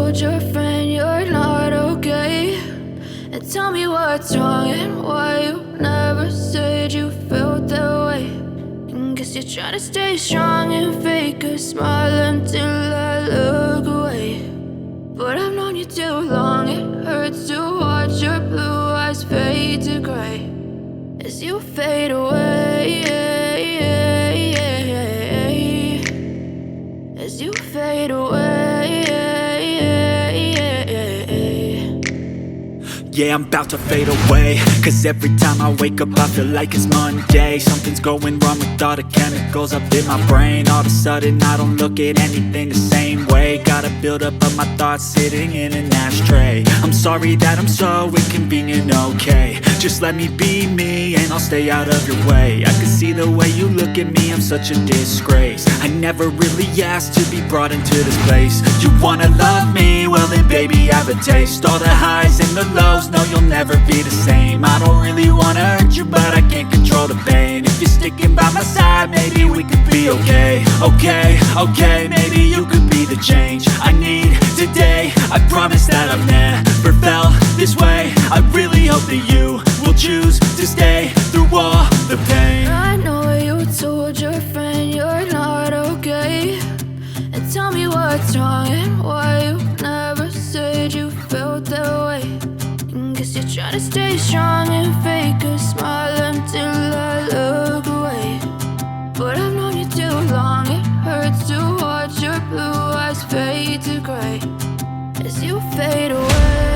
told your friend you're not okay, and tell me what's wrong and why you never said you felt that way. And guess you're trying to stay strong and fake a smile until I look away. But I've known you too long, it hurts to watch your blue eyes fade to gray as you fade away, as you fade away. Yeah, I'm about to fade away, cause every time I wake up I feel like it's Monday. Something's going wrong with all the chemicals up in my brain. All of a sudden I don't look at anything the same way. Gotta build up of my thoughts sitting in an ashtray. I'm sorry that I'm so inconvenient, okay. Just let me be me and I'll stay out of your way. I can see the way you look at me, I'm such a disgrace. I never really asked to be brought into this place. You wanna love me? Well then baby, have a taste. All the highs and the lows, no, you'll never be the same. I don't really wanna hurt you, but I can't control the pain. If you're sticking by my side, maybe we could be okay. Okay, maybe you could be the change I need today. I promise that I've never felt this way. I really hope that you will choose to stay through all the pain. I know you told your friend you're not okay, and tell me what's wrong and why you never said you felt that way. And guess you're trying to stay strong and fake a smile until I look away. But I've known you too long, it hurts to watch your blue eyes fade to gray as you fade away.